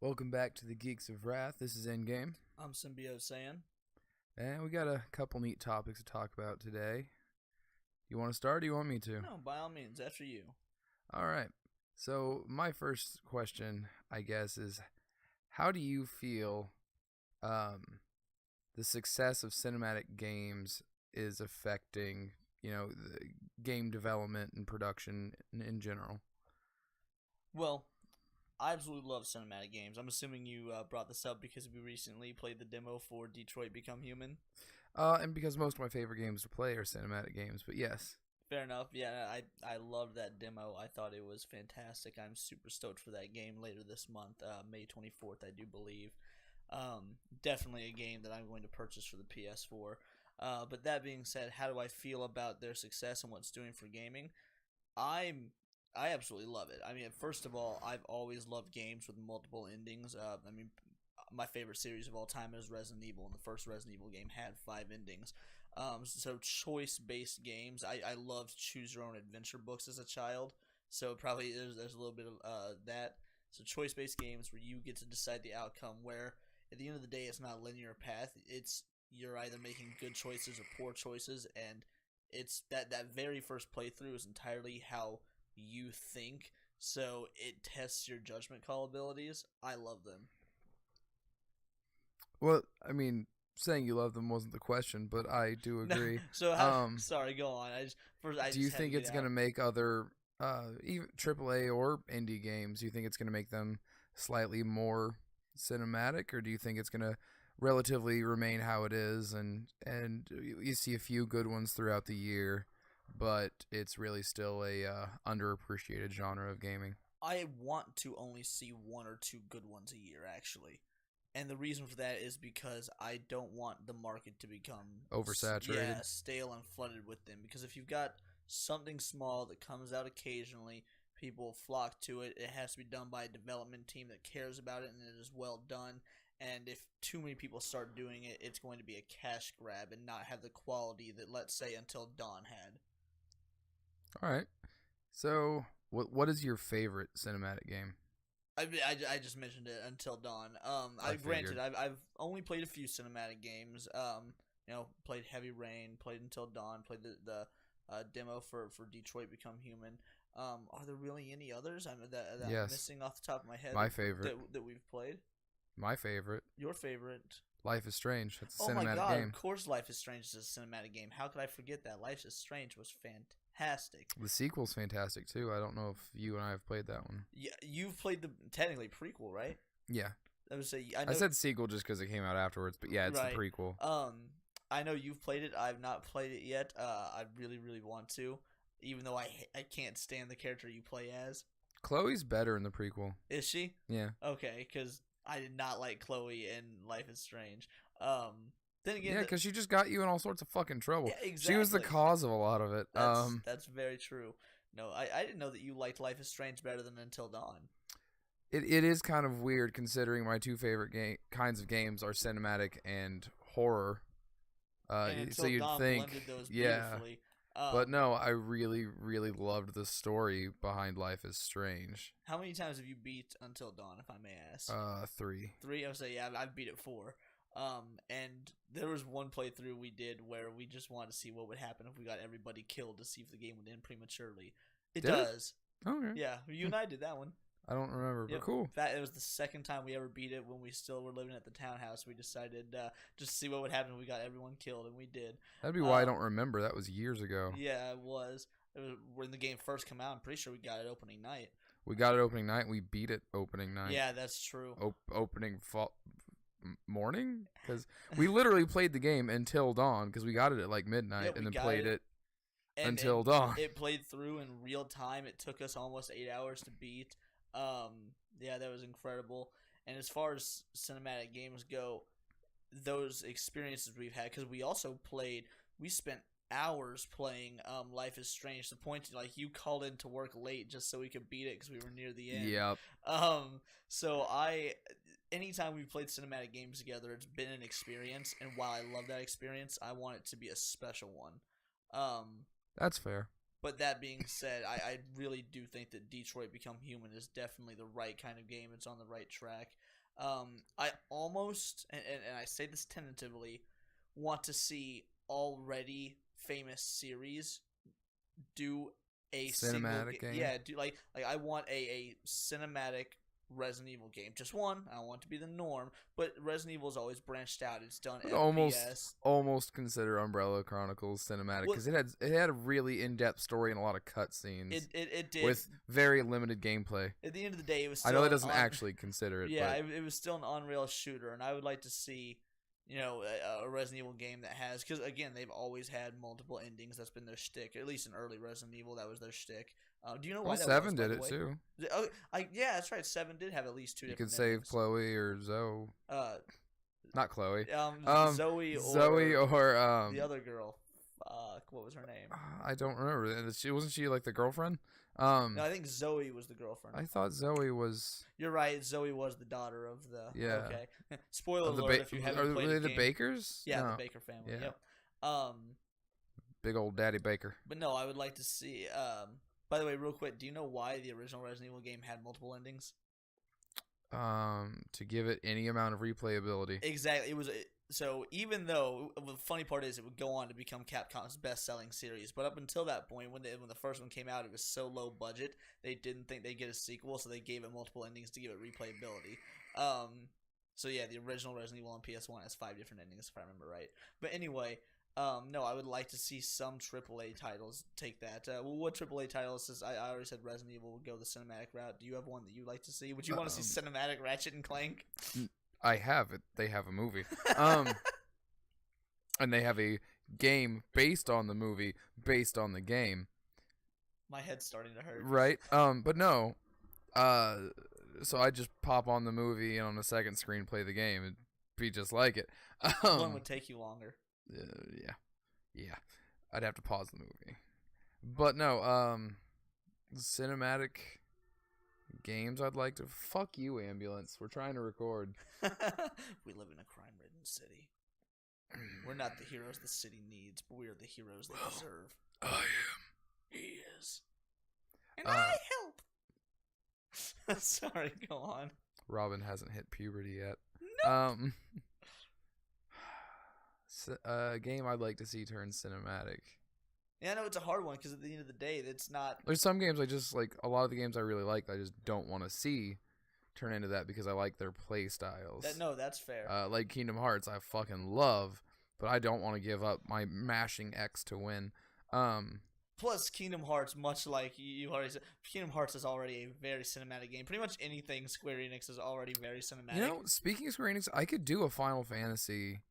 Welcome back to the Geeks of Wrath. This is Endgame, I'm SymbioteSaiyan. and we got a couple neat topics to talk about today. You want to start, or do you want me to? No, by all means, after you. All right. So, my first question, I guess, is how do you feel the success of cinematic games is affecting, the game development and production in general? Well, I absolutely love cinematic games. I'm assuming you brought this up because we recently played the demo for Detroit Become Human. And because most of my favorite games to play are cinematic games, but yes. Fair enough. Yeah, I loved that demo. I thought it was fantastic. I'm super stoked for that game later this month, May 24th, I do believe. Definitely a game that I'm going to purchase for the PS4. But that being said, how do I feel about their success and what it's doing for gaming? I absolutely love it. I mean, first of all, I've always loved games with multiple endings. My favorite series of all time is Resident Evil, and the first Resident Evil game had 5 endings. So choice-based games. I loved choose your own adventure books as a child. So probably there's a little bit of that. So choice-based games where you get to decide the outcome. Where at the end of the day, it's not a linear path. You're either making good choices or poor choices, and it's that very first playthrough is entirely how you think. So it tests your judgment call abilities. I love them. Well, I mean, saying you love them wasn't the question, but I do agree. Sorry, go on. Do you think it's gonna make other, even AAA or indie games? Do you think it's gonna make them slightly more cinematic, or do you think it's gonna relatively remain how it is, and you see a few good ones throughout the year, but it's really still a underappreciated genre of gaming? I want to only see one or two good ones a year, actually. And the reason for that is because I don't want the market to become Oversaturated. stale and flooded with them. Because if you've got something small that comes out occasionally, people flock to it. It has to be done by a development team that cares about it and it is well done. And if too many people start doing it, it's going to be a cash grab and not have the quality that, let's say, Until Dawn had. All right. So, what is your favorite cinematic game? I just mentioned it, Until Dawn. Granted, I've only played a few cinematic games. Played Heavy Rain, played Until Dawn, played the demo for Detroit Become Human. Are there really any others that I'm Yes. missing off the top of my head? My favorite. That we've played. My favorite. Your favorite? Life is Strange. It's a Oh my cinematic god! game. Of course, Life is Strange is a cinematic game. How could I forget that? Life is Strange was fantastic. The sequel's fantastic too. I don't know if you and I have played that one. Yeah, you've played the technically prequel, right? Yeah. I would say I said sequel just because it came out afterwards, but yeah, it's right. the prequel. I know you've played it. I've not played it yet. I really, really want to, even though I can't stand the character you play as. Chloe's better in the prequel. Is she? Yeah. Okay, because I did not like Chloe in Life is Strange. Then again, yeah, because she just got you in all sorts of fucking trouble. Yeah, exactly. She was the cause of a lot of it. That's very true. No, I didn't know that you liked Life is Strange better than Until Dawn. It is kind of weird considering my two favorite kinds of games are cinematic and horror. And so you'd Dawn think, blended those yeah. beautifully. But no, I really, really loved the story behind Life is Strange. How many times have you beat Until Dawn, if I may ask? 3. 3? I would say, yeah, I've beat it 4. And there was one playthrough we did where we just wanted to see what would happen if we got everybody killed to see if the game would end prematurely. It does. Okay. Yeah, you and I did that one. I don't remember, but cool. It was the second time we ever beat it when we still were living at the townhouse. We decided just to see what would happen if we got everyone killed, and we did. That'd be why I don't remember. That was years ago. Yeah, it was. When the game first came out, I'm pretty sure we got it opening night. We got it opening night, and we beat it opening night. Yeah, that's true. Opening morning? Because we literally played the game until dawn, because we got it at like midnight, and then played it until dawn. It played through in real time. It took us almost 8 hours to beat. Yeah, that was incredible. And as far as cinematic games go, those experiences we've had, because we spent hours playing Life is Strange, to the point to, like, you called in to work late just so we could beat it because we were near the end. Yep. So anytime we've played cinematic games together, it's been an experience, and while I love that experience, I want it to be a special one. That's fair. But that being said, I really do think that Detroit Become Human is definitely the right kind of game. It's on the right track. I almost, and I say this tentatively, want to see already famous series do a single Cinematic game. game. Yeah, do like I want a cinematic Resident Evil game. Just one. I don't want it to be the norm, but Resident Evil's always branched out. It's done Would FPS. almost consider Umbrella Chronicles cinematic Well, because it had a really in-depth story and a lot of cutscenes it did. with very limited gameplay. At the end of the day, it was I still know that doesn't actually consider it, yeah, but it was still an Unreal shooter, and I would like to see, a Resident Evil game that has, because again, they've always had multiple endings. That's been their shtick. At least in early Resident Evil, that was their shtick. Do you know why well, that Seven was? By did the it way? too. Oh, yeah, that's right. 7 did have at least two You could different save endings. Chloe or Zoe. Not Chloe. Zoe Zoe or the other girl. Fuck, what was her name? I don't remember. Wasn't she like the girlfriend? No, I think Zoe was the girlfriend. I thought Zoe was. You're right. Zoe was the daughter of the. Yeah. Okay. Spoiler alert if you haven't played they the the game. Bakers? Yeah, No. the Baker family. Yeah. Yep. Big old Daddy Baker. But no, I would like to see. By the way, real quick, do you know why the original Resident Evil game had multiple endings? To give it any amount of replayability. Exactly. It was so even though the funny part is it would go on to become Capcom's best-selling series, but up until that point, when the first one came out, it was so low budget they didn't think they'd get a sequel, so they gave it multiple endings to give it replayability. So yeah, the original Resident Evil on PS1 has 5 different endings if I remember right. But anyway. No, I would like to see some AAA titles take that. What AAA titles? Is I already said Resident Evil would go the cinematic route. Do you have one that you'd like to see? Would you want to see cinematic Ratchet and Clank? I have it. They have a movie. And they have a game based on the movie, based on the game. My head's starting to hurt. Right? But no. So I just pop on the movie and on the second screen play the game. It'd be just like it. One would take you longer. Yeah. I'd have to pause the movie. But no, cinematic games I'd like to. Fuck you, ambulance. We're trying to record. We live in a crime-ridden city. We're not the heroes the city needs, but we are the heroes they deserve. I am. He is. And I help. Sorry, go on. Robin hasn't hit puberty yet. No. A game I'd like to see turn cinematic. Yeah, I know it's a hard one because at the end of the day, it's not. There's some games I just like. A lot of the games I really like, I just don't want to see turn into that because I like their play styles. No, that's fair. Like Kingdom Hearts, I fucking love, but I don't want to give up my mashing X to win. Plus, Kingdom Hearts, much like you already said, Kingdom Hearts is already a very cinematic game. Pretty much anything Square Enix is already very cinematic. You know, speaking of Square Enix, I could do a Final Fantasy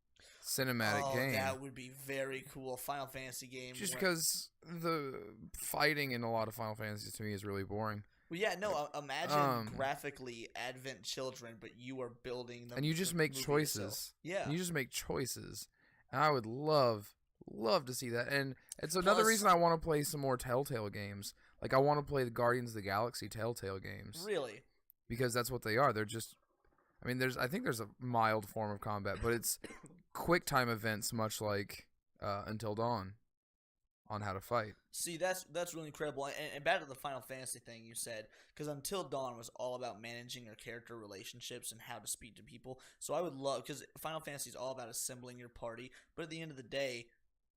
cinematic game. That would be very cool. Final Fantasy game. Just because the fighting in a lot of Final Fantasies to me is really boring. Well, yeah, no. Imagine graphically Advent Children, but you are building them, and you just make choices. Itself. Yeah, and you just make choices. And I would love to see that. And it's another reason I want to play some more Telltale games. Like I want to play the Guardians of the Galaxy Telltale games. Really? Because that's what they are. They're just. I mean, I think there's a mild form of combat, but it's quick time events, much like Until Dawn, on how to fight. See, that's really incredible. And back to the Final Fantasy thing you said, because Until Dawn was all about managing your character relationships and how to speak to people. So I would love, because Final Fantasy is all about assembling your party, but at the end of the day,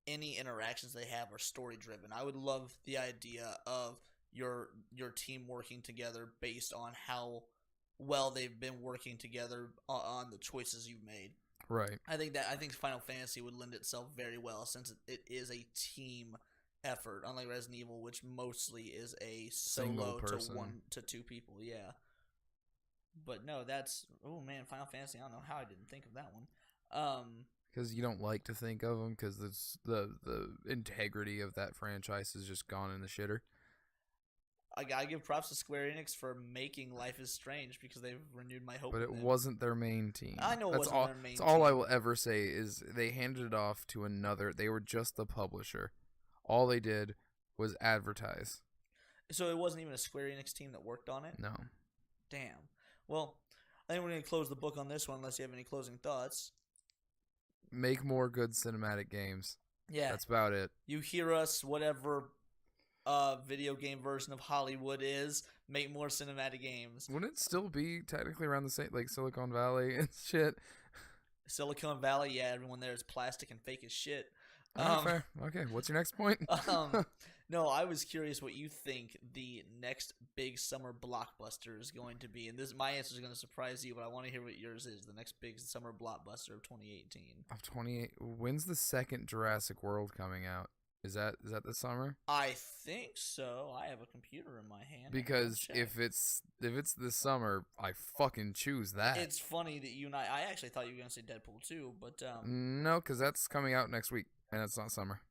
any interactions they have are story driven. I would love the idea of your team working together based on how well they've been working together on the choices you've made. Right. I think Final Fantasy would lend itself very well since it is a team effort, unlike Resident Evil, which mostly is a solo to 1 to 2 people. Yeah. But no, oh man, Final Fantasy. I don't know how I didn't think of that one. Because you don't like to think of them, because the integrity of that franchise has just gone in the shitter. I gotta give props to Square Enix for making Life is Strange because they've renewed my hope. But it wasn't their main team. I know it wasn't their main team. That's all I will ever say is they handed it off to another. They were just the publisher. All they did was advertise. So it wasn't even a Square Enix team that worked on it? No. Damn. Well, I think we're going to close the book on this one unless you have any closing thoughts. Make more good cinematic games. Yeah. That's about it. You hear us, whatever video game version of Hollywood is. Make more cinematic games. Wouldn't it still be technically around the same, like Silicon Valley and shit? Silicon Valley, yeah, everyone there is plastic and fake as shit. Fair. Okay, what's your next point? No, I was curious what you think the next big summer blockbuster is going to be, and my answer is going to surprise you, but I want to hear what yours is. The next big summer blockbuster of 2018. Of 28, when's the second Jurassic World coming out? Is that this summer? I think so. I have a computer in my hand. Because if it's this summer, I fucking choose that. It's funny that you and I actually thought you were going to say Deadpool 2, but no, because that's coming out next week, and it's not summer.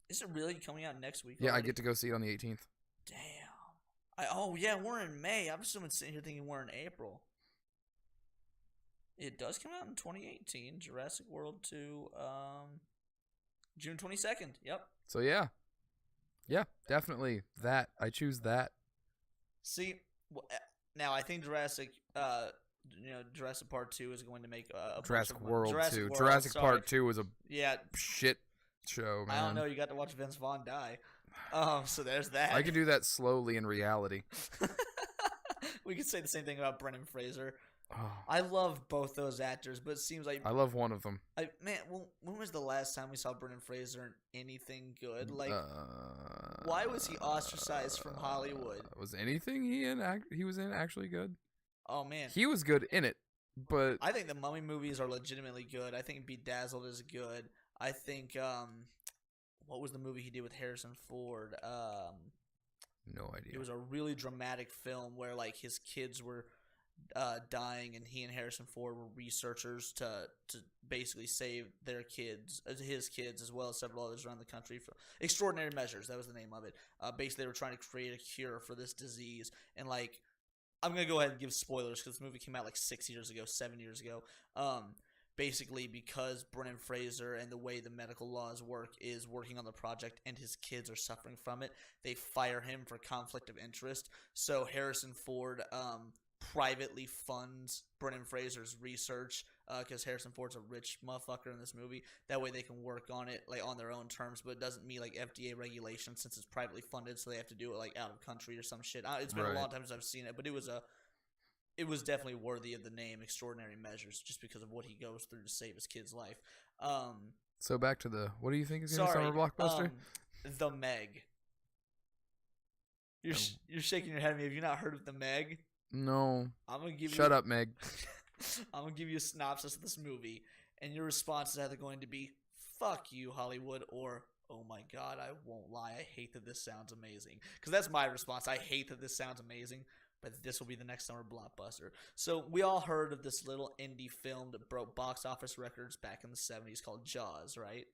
Is it really coming out next week? Yeah, already? I get to go see it on the 18th. Damn. Oh yeah, we're in May. I'm assuming sitting here thinking we're in April. It does come out in 2018. Jurassic World 2, June 22nd. Yep. So yeah, definitely that. I choose that. See, now I think Jurassic Part 2 is going to make a Jurassic World 2. World, Jurassic Part 2 was a shit show, man. I don't know. You got to watch Vince Vaughn die. So there's that. I can do that slowly in reality. We could say the same thing about Brendan Fraser. Oh. I love both those actors, but it seems like I love one of them. When was the last time we saw Brendan Fraser in anything good? Like, why was he ostracized from Hollywood? Was anything he was in actually good? Oh man, he was good in it, but I think the Mummy movies are legitimately good. I think Bedazzled is good. I think what was the movie he did with Harrison Ford? No idea. It was a really dramatic film where like his kids were dying, and he and Harrison Ford were researchers to basically save his kids, as well as several others around the country. For Extraordinary Measures, that was the name of it. Basically, they were trying to create a cure for this disease, and like, I'm gonna go ahead and give spoilers because this movie came out like 7 years ago. Basically, because Brendan Fraser and the way the medical laws work is working on the project and his kids are suffering from it, they fire him for conflict of interest. So Harrison Ford privately funds Brendan Fraser's research because Harrison Ford's a rich motherfucker in this movie. That way they can work on it like on their own terms, but it doesn't meet like FDA regulations since it's privately funded, so they have to do it like out of country or some shit. It's been a long time since I've seen it, but it was definitely worthy of the name Extraordinary Measures just because of what he goes through to save his kid's life. So back to what do you think is going to be summer blockbuster? The Meg. You're shaking your head at me. Have you not heard of The Meg? No. I'm gonna give Shut up, Meg. I'm gonna give you a synopsis of this movie, and your response is either going to be "fuck you, Hollywood" or "oh my god, I won't lie, I hate that this sounds amazing." Because that's my response. I hate that this sounds amazing, but this will be the next summer blockbuster. So we all heard of this little indie film that broke box office records back in the 70s called Jaws, right?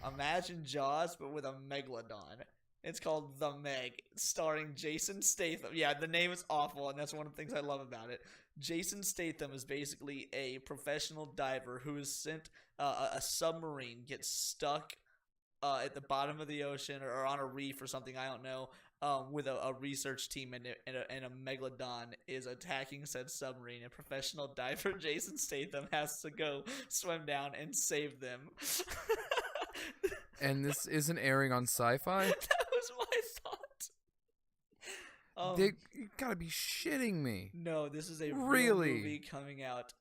Imagine Jaws, but with a megalodon. It's called The Meg, starring Jason Statham. Yeah, the name is awful, and that's one of the things I love about it. Jason Statham is basically a professional diver who is sent a submarine gets stuck at the bottom of the ocean or on a reef or something, I don't know, with a research team, and a megalodon is attacking said submarine, and professional diver Jason Statham has to go swim down and save them. And this isn't airing on Sci-Fi? That was my thought. They gotta be shitting me. No, this is a real movie coming out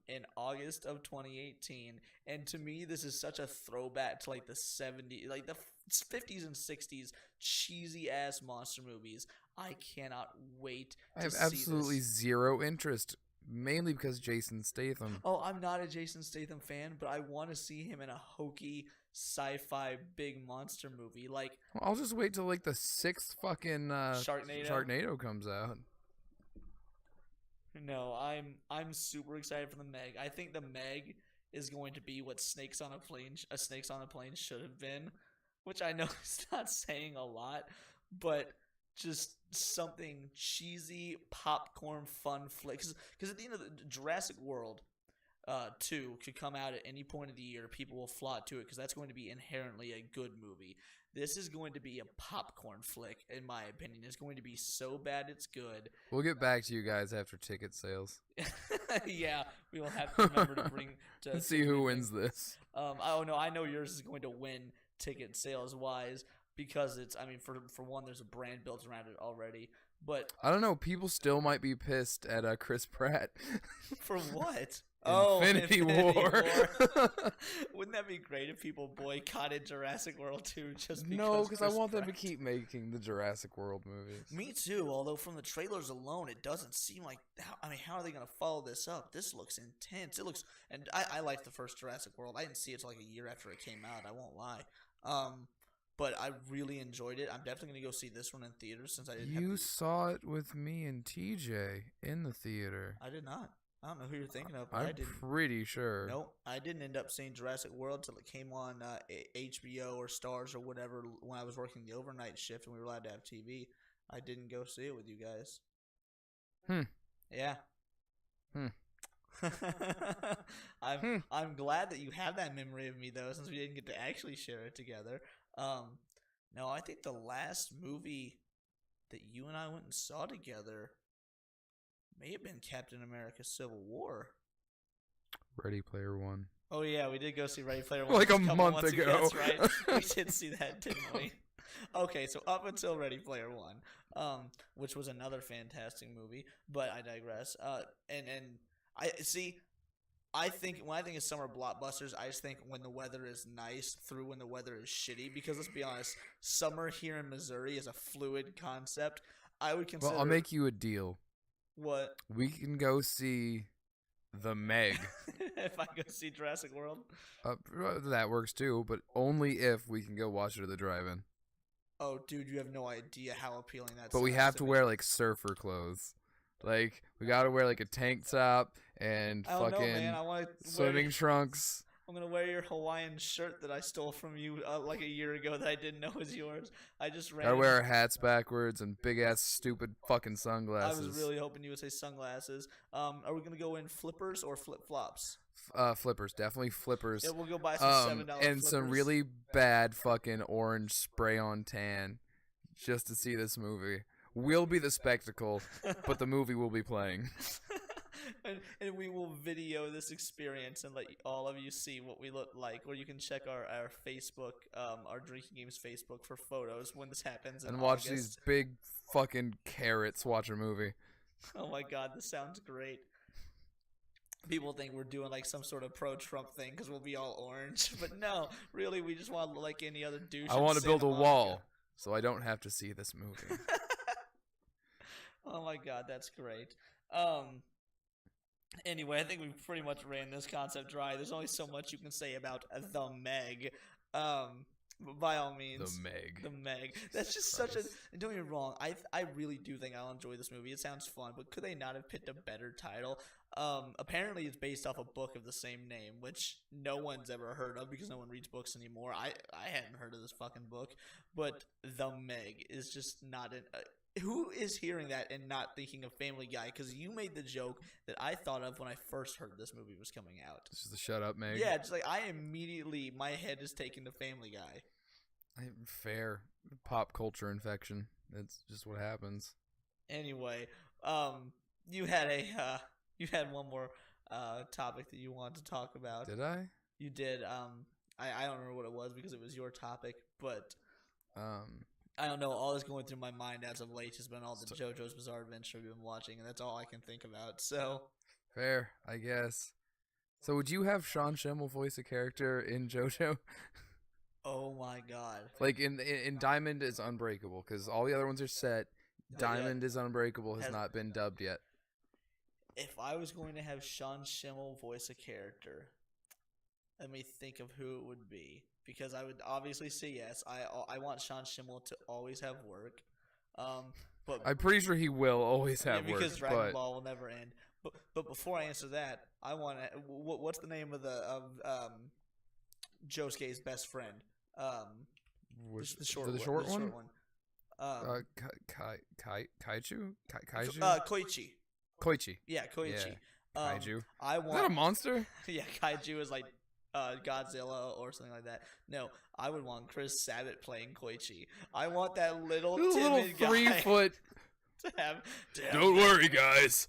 in August of 2018, and to me, this is such a throwback to like the 70s, like the 50s and 60s cheesy ass monster movies. I cannot wait. I have absolutely zero interest. Mainly because Jason Statham. Oh, I'm not a Jason Statham fan, but I want to see him in a hokey sci-fi big monster movie. Like, I'll just wait till like the 6th fucking Sharknado comes out. No, I'm super excited for the Meg. I think the Meg is going to be what Snakes on a Plane should have been, which I know is not saying a lot, but just something cheesy, popcorn, fun flick. Because at the end of the Jurassic World 2 could come out at any point of the year. People will flock to it because that's going to be inherently a good movie. This is going to be a popcorn flick, in my opinion. It's going to be so bad it's good. We'll get back to you guys after ticket sales. Yeah, we will have to remember to bring to Let's see who wins this. Oh no, I know yours is going to win ticket sales wise, because it's, I mean, for one, there's a brand built around it already. But I don't know. People still might be pissed at Chris Pratt. for what? Infinity War. Wouldn't that be great if people boycotted Jurassic World 2 just because? No, because I Chris want them to Pratt? keep making the Jurassic World movies. Me too. Although from the trailers alone, it doesn't seem like. How are they going to follow this up? This looks intense. It looks, and I liked the first Jurassic World. I didn't see it till like a year after it came out. I won't lie. But I really enjoyed it. I'm definitely going to go see this one in theaters since I didn't. You saw it with me and TJ in the theater. I did not. I don't know who you're thinking of. But I'm I didn't. pretty sure. Nope, I didn't end up seeing Jurassic World till it came on HBO or Stars or whatever when I was working the overnight shift and we were allowed to have TV. I didn't go see it with you guys. Yeah. I'm glad that you have that memory of me though, since we didn't get to actually share it together. No, I think the last movie that you and I went and saw together may have been Captain America: Civil War. Ready Player One. Oh yeah, we did go see Ready Player One like a couple month months ago. That's right. We did see that, didn't we? Okay, so up until Ready Player One, which was another fantastic movie, but I digress. And I see. I think when I think of summer blockbusters, I just think when the weather is nice through when the weather is shitty. Because let's be honest, summer here in Missouri is a fluid concept. I would consider. Well, I'll make you a deal. What? We can go see The Meg. If I go see Jurassic World? That works too, but only if we can go watch it at the drive-in. Oh, dude, you have no idea how appealing that is. But we have to wear, like, surfer clothes. Like, we gotta wear, like, a tank top and fucking swimming trunks. I'm gonna wear your Hawaiian shirt that I stole from you like a year ago that I didn't know was yours. I just ran. Gotta wear our hats backwards and big-ass stupid fucking sunglasses. I was really hoping you would say sunglasses. Are we gonna go in flippers or flip-flops? Flippers, definitely flippers. Yeah, we'll go buy some $7 and flippers. some really bad fucking orange spray-on tan just to see this movie. We'll be the spectacle, but the movie will be playing. and we will video this experience and let all of you see what we look like. Or you can check our Facebook, our Drinking Games Facebook for photos when this happens. And watch these big fucking carrots watch a movie. Oh my god, this sounds great. People think we're doing like some sort of pro-Trump thing because we'll be all orange. But no, really, we just want to look like any other douche. I want to build a wall so I don't have to see this movie. Oh my god, that's great. Anyway, I think we've pretty much ran this concept dry. There's only so much you can say about The Meg. But by all means, The Meg. That's just such a. Don't get me wrong. I really do think I'll enjoy this movie. It sounds fun, but could they not have picked a better title? Apparently, it's based off a book of the same name, which no one's ever heard of because no one reads books anymore. I hadn't heard of this fucking book, but The Meg is just not an. Who is hearing that and not thinking of Family Guy? Because you made the joke that I thought of when I first heard this movie was coming out. This is the Shut Up Meg. Yeah, just like I immediately, my head is taken to Family Guy. Fair. Pop culture infection. That's just what happens. Anyway, you had one more topic that you wanted to talk about. Did I? You did. I don't remember what it was because it was your topic, but I don't know. All that's going through my mind as of late has been all the JoJo's Bizarre Adventure we've been watching, and that's all I can think about. So fair, I guess. So would you have Sean Schimmel voice a character in JoJo? Oh my god! Like in Diamond is Unbreakable because all the other ones are set. Diamond is Unbreakable has not been dubbed yet. If I was going to have Sean Schimmel voice a character, let me think of who it would be. Because I would obviously say yes. I want Sean Schimmel to always have work. But I'm pretty sure he will always have work. Because Dragon Ball will never end. But before I answer that, I want to. What's the name of Josuke's best friend? The short one. Kaiju. Koichi. Yeah, Koichi. Yeah. Kaiju. Is that a monster? Yeah, Kaiju is like Godzilla or something like that. No, I would want Chris Sabat playing Koichi. I want that little timid guy 3 foot. to have. Don't worry, guys.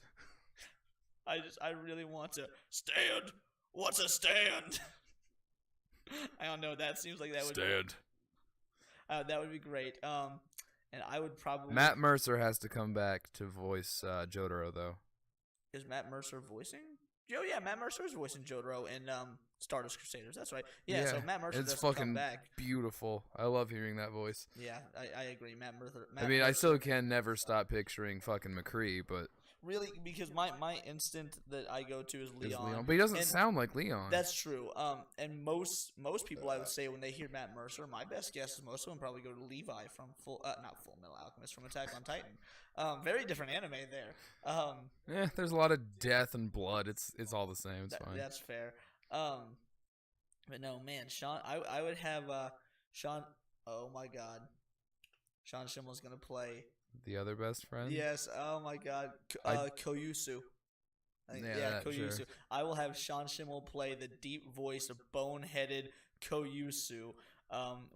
I really want to stand. What's a stand? I don't know. That seems like that would stand. That would be great. And I would probably Matt Mercer has to come back to voice Jotaro, though. is Matt Mercer voicing? Oh yeah, Matt Mercer is voicing Jotaro in Stardust Crusaders. That's right. Yeah, so Matt Mercer it's does come fucking back. beautiful. I love hearing that voice. Yeah, I agree. Matt I mean, I Mercer, still can never stop picturing fucking McCree, but really, because my instant that I go to is is Leon. Leon. But he doesn't And sound like Leon. that's true. And most people I would say when they hear Matt Mercer, my best guess is most of them probably go to Levi from not Full Metal Alchemist, from Attack on Titan. Very different anime there. Yeah, there's a lot of death and blood. It's all the same. It's fine. That's fair. But no, man, Sean, I would have Sean. Oh my God, Sean Schimmel's gonna play The other best friend. Yes. Oh my God, Koyusu. Yeah, Koyusu. sure. I will have Sean Schimmel play the deep voice of boneheaded Koyusu,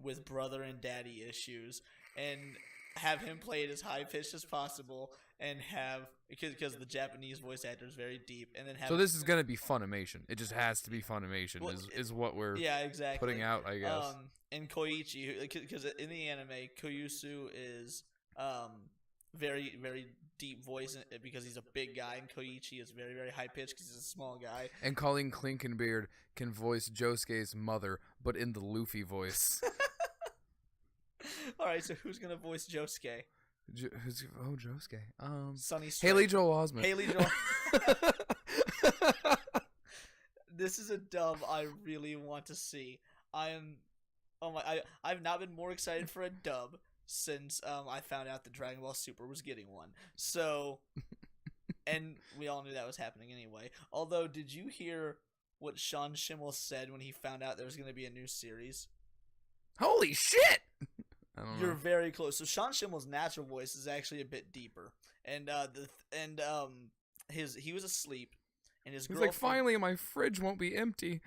with brother and daddy issues, and have him play it as high pitched as possible, and have because the Japanese voice actor is very deep, and then have. So this is gonna be Funimation. It just has to be Funimation. Well, is what we're exactly putting out, I guess. And Koichi, because in the anime, Koyusu is very very deep voice because he's a big guy, and Koichi is very very high pitched because he's a small guy. And Colleen Clinkenbeard can voice Josuke's mother, but in the Luffy voice. All right, so who's gonna voice Josuke? Josuke. Sunny Strike. Haley Joel Osment. Haley Joel. This is a dub I really want to see. I've not been more excited for a dub since I found out that Dragon Ball Super was getting one. So, and we all knew that was happening anyway. Although, did you hear what Sean Schimmel said when he found out there was going to be a new series? Holy shit! I don't know. You're very close. So Sean Schimmel's natural voice is actually a bit deeper, and he was asleep, and his He's girlfriend, like, finally, my fridge won't be empty.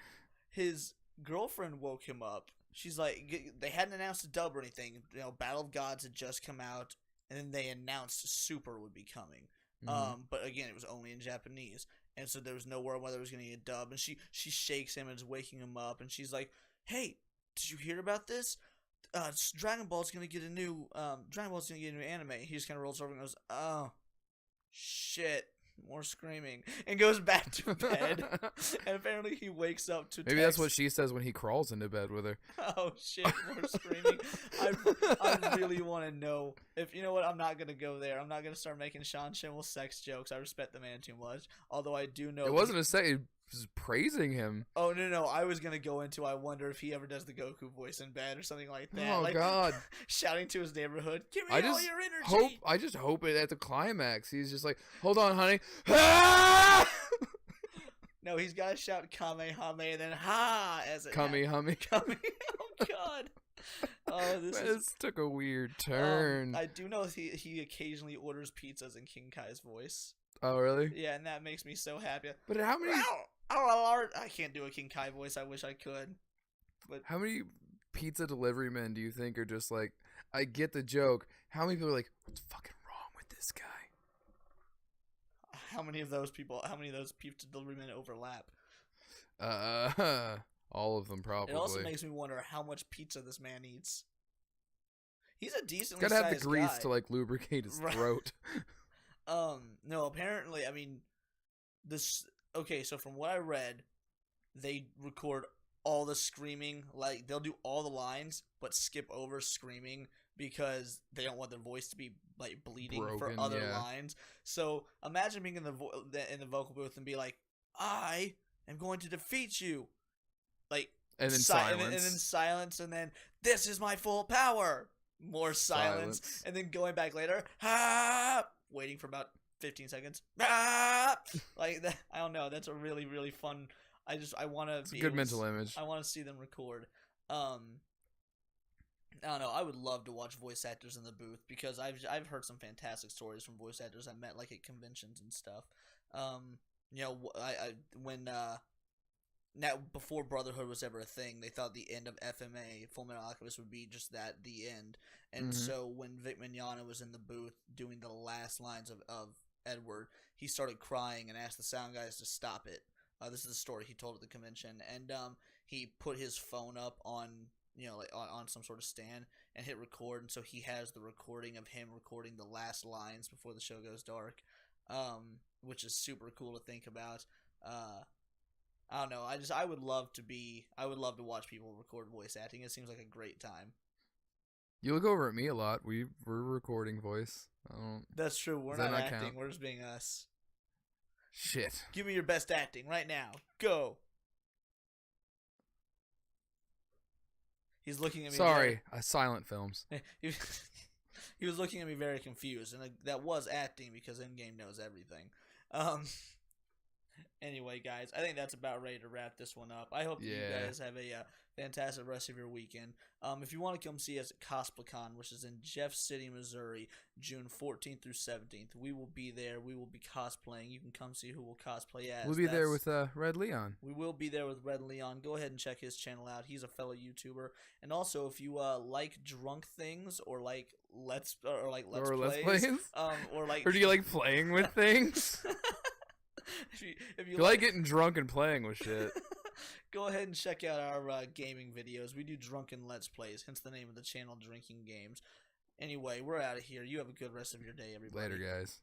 his girlfriend woke him up. She's like, they hadn't announced a dub or anything. You know, Battle of Gods had just come out, and then they announced Super would be coming. Mm-hmm. But again, it was only in Japanese, and so there was no word whether it was going to get a dub. And she shakes him and is waking him up, and she's like, "Hey, did you hear about this? Dragon Ball's going to get a new anime." He just kind of rolls over and goes, "Oh, shit." More screaming, and goes back to bed. And apparently he wakes up to Maybe that's what she says when he crawls into bed with her. Oh shit, more screaming. I really want to know if, you know what, I'm not going to go there. I'm not going to start making Sean Schimmel sex jokes. I respect the man too much. Although I do know it wasn't a say, it was praising him. Oh no, I was going to go into, I wonder if he ever does the Goku voice in bed or something like that. Oh like, God. Shouting to his neighborhood, "Give me all your energy." I just hope it at the climax he's just like, "Hold on, honey." Ah! No, he's got to shout Kamehame and then ha as it Kamehame. Kame. Oh God. Oh, this took a weird turn. I do know he occasionally orders pizzas in King Kai's voice. Oh really? Yeah, and that makes me so happy. But how many? I can't do a King Kai voice. I wish I could. But how many pizza delivery men do you think are just like, I get the joke? How many people are like, what's fucking wrong with this guy? How many of those pizza delivery men overlap? All of them probably. It also makes me wonder how much pizza this man eats. He's a decently sized guy. Gotta have the grease guy. to like lubricate his throat. No, apparently, I mean, this. Okay, so from what I read, they record all the screaming. Like, they'll do all the lines, but skip over screaming because they don't want their voice to be like bleeding for other lines. So imagine being in the vocal booth and be like, "I am going to defeat you," like, and then silence, and then silence, and then "This is my full power." More silence, and then going back later, "Ha!" Waiting for about 15 seconds, "Ah!" Like that. I don't know. That's a really really fun. I want to. It's a good mental image. I want to see them record. I don't know. I would love to watch voice actors in the booth because I've heard some fantastic stories from voice actors I met like at conventions and stuff. You know, now before Brotherhood was ever a thing, they thought the end of FMA, Full Metal Alchemist, would be just that, the end. And so when Vic Mignogna was in the booth doing the last lines of Edward, he started crying and asked the sound guys to stop it. This is the story he told at the convention, and he put his phone up on, you know, like on some sort of stand, and hit record, and so he has the recording of him recording the last lines before the show goes dark, which is super cool to think about. I don't know. I would love to watch people record voice acting. It seems like a great time. You look over at me a lot. We're recording voice. That's true. We're not acting. Count? We're just being us. Shit. Give me your best acting right now. Go. He's looking at me. Sorry, silent films. He was looking at me very confused, and that was acting because Endgame knows everything. Anyway, guys, I think that's about ready to wrap this one up. I hope that you guys have a fantastic rest of your weekend. If you want to come see us at CosplayCon, which is in Jeff City, Missouri, June 14th through 17th, we will be there. We will be cosplaying. You can come see who we'll cosplay as. We'll be there with Red Leon. We will be there with Red Leon. Go ahead and check his channel out. He's a fellow YouTuber. And also, if you like drunk things or like let's plays, or do you like playing with things? If you like getting drunk and playing with shit, go ahead and check out our gaming videos. We do drunken let's plays, hence the name of the channel, Drinking Games. Anyway, we're out of here. You have a good rest of your day, everybody. Later, guys.